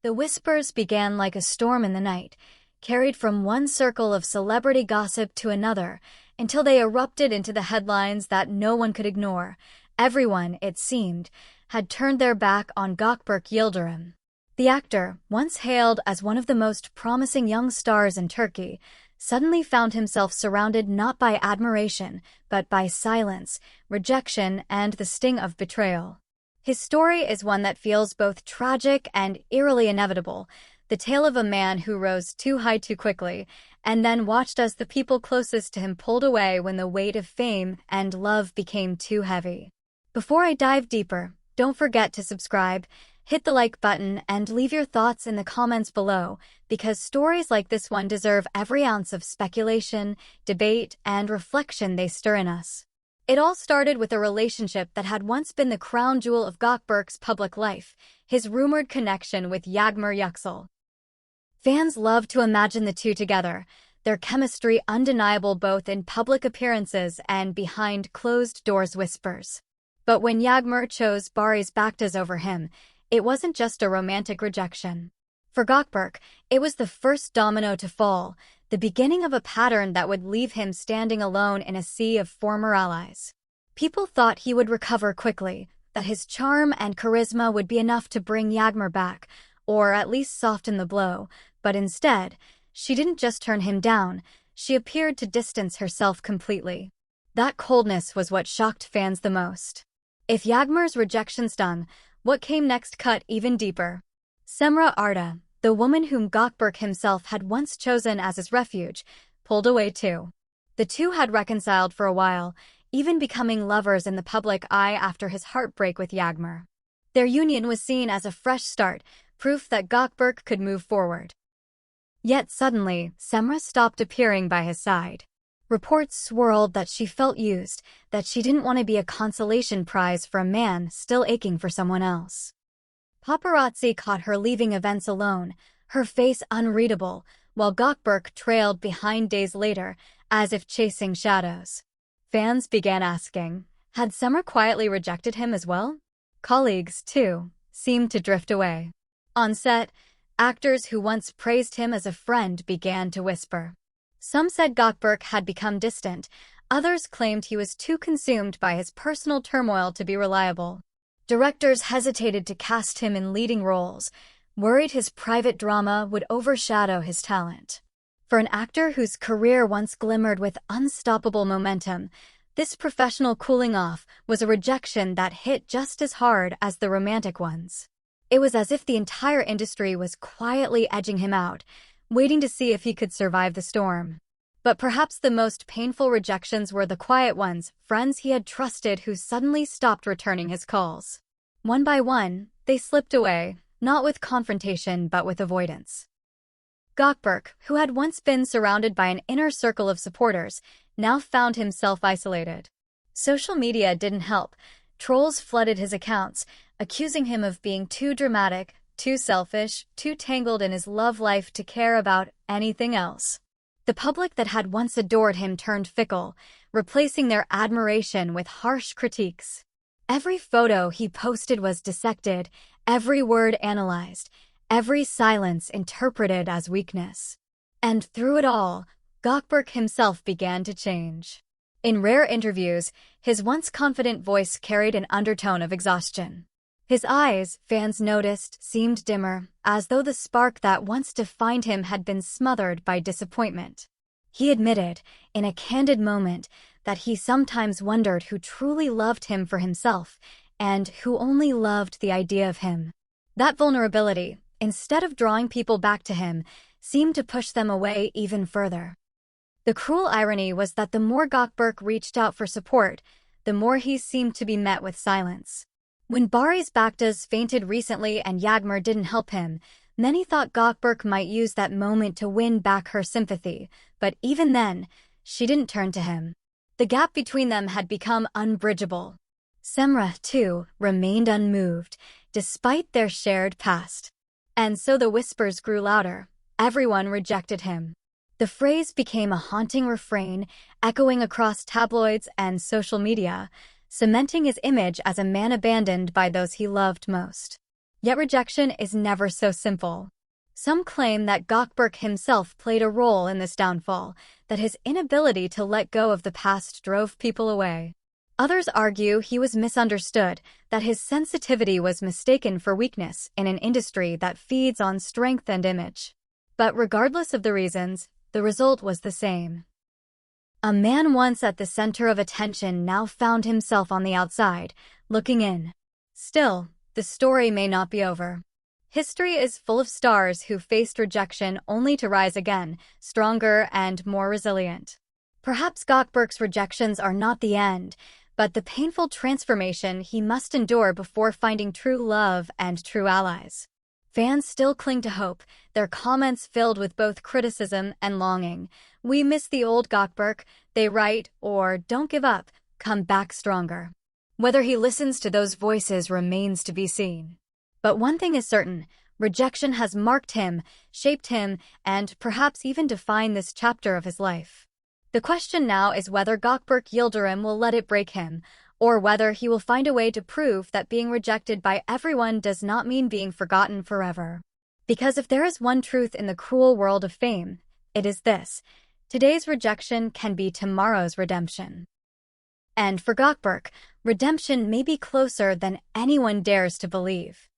The whispers began like a storm in the night, carried from one circle of celebrity gossip to another, until they erupted into the headlines that no one could ignore. Everyone, it seemed, had turned their back on Gökberk Yıldırım. The actor, once hailed as one of the most promising young stars in Turkey, suddenly found himself surrounded not by admiration, but by silence, rejection, and the sting of betrayal. His story is one that feels both tragic and eerily inevitable, the tale of a man who rose too high too quickly, and then watched as the people closest to him pulled away when the weight of fame and love became too heavy. Before I dive deeper, don't forget to subscribe, hit the like button, and leave your thoughts in the comments below, because stories like this one deserve every ounce of speculation, debate, and reflection they stir in us. It all started with a relationship that had once been the crown jewel of Gökberk's public life, his rumored connection with Gökberk Yıldırım. Fans love to imagine the two together, their chemistry undeniable both in public appearances and behind closed-doors whispers. But when Gökberk chose Barış Baktaş over him, it wasn't just a romantic rejection. For Gökberk, it was the first domino to fall, the beginning of a pattern that would leave him standing alone in a sea of former allies. People thought he would recover quickly, that his charm and charisma would be enough to bring Gökberk back, or at least soften the blow, but instead, she didn't just turn him down, she appeared to distance herself completely. That coldness was what shocked fans the most. If Gökberk's rejection stung, what came next cut even deeper. Semra Arda, the woman whom Gökberk himself had once chosen as his refuge, pulled away too. The two had reconciled for a while, even becoming lovers in the public eye after his heartbreak with Gökberk. Their union was seen as a fresh start, proof that Gökberk could move forward. Yet suddenly, Semra stopped appearing by his side. Reports swirled that she felt used, that she didn't want to be a consolation prize for a man still aching for someone else. Paparazzi caught her leaving events alone, her face unreadable, while Gökberk trailed behind days later, as if chasing shadows. Fans began asking, had Semra quietly rejected him as well? Colleagues, too, seemed to drift away. On set, actors who once praised him as a friend began to whisper. Some said Gökberk had become distant, others claimed he was too consumed by his personal turmoil to be reliable. Directors hesitated to cast him in leading roles, worried his private drama would overshadow his talent. For an actor whose career once glimmered with unstoppable momentum, this professional cooling off was a rejection that hit just as hard as the romantic ones. It was as if the entire industry was quietly edging him out, waiting to see if he could survive the storm. But perhaps the most painful rejections were the quiet ones, friends he had trusted who suddenly stopped returning his calls. One by one, they slipped away, not with confrontation but with avoidance. Gökberk, who had once been surrounded by an inner circle of supporters, now found himself isolated. Social media didn't help. Trolls flooded his accounts, accusing him of being too dramatic, too selfish, too tangled in his love life to care about anything else. The public that had once adored him turned fickle, replacing their admiration with harsh critiques. Every photo he posted was dissected, every word analyzed, every silence interpreted as weakness. And through it all, Gökberk himself began to change. In rare interviews, his once confident voice carried an undertone of exhaustion. His eyes, fans noticed, seemed dimmer, as though the spark that once defined him had been smothered by disappointment. He admitted, in a candid moment, that he sometimes wondered who truly loved him for himself, and who only loved the idea of him. That vulnerability, instead of drawing people back to him, seemed to push them away even further. The cruel irony was that the more Gökberk reached out for support, the more he seemed to be met with silence. When Barış Baktaş fainted recently and Gökberk didn't help him, many thought Gökberk might use that moment to win back her sympathy, but even then, she didn't turn to him. The gap between them had become unbridgeable. Semra, too, remained unmoved, despite their shared past. And so the whispers grew louder. Everyone rejected him. The phrase became a haunting refrain, echoing across tabloids and social media, cementing his image as a man abandoned by those he loved most. Yet rejection is never so simple. Some claim that Gökberk himself played a role in this downfall, that his inability to let go of the past drove people away. Others argue he was misunderstood, that his sensitivity was mistaken for weakness in an industry that feeds on strength and image. But regardless of the reasons, the result was the same. A man once at the center of attention now found himself on the outside, looking in. Still, the story may not be over. History is full of stars who faced rejection only to rise again, stronger and more resilient. Perhaps Gökberk's rejections are not the end, but the painful transformation he must endure before finding true love and true allies. Fans still cling to hope, their comments filled with both criticism and longing. "We miss the old Gökberk," they write, or "Don't give up, come back stronger." Whether he listens to those voices remains to be seen. But one thing is certain, rejection has marked him, shaped him, and perhaps even defined this chapter of his life. The question now is whether Gökberk Yıldırım will let it break him, or whether he will find a way to prove that being rejected by everyone does not mean being forgotten forever. Because if there is one truth in the cruel world of fame, it is this: today's rejection can be tomorrow's redemption. And for Gökberk, redemption may be closer than anyone dares to believe.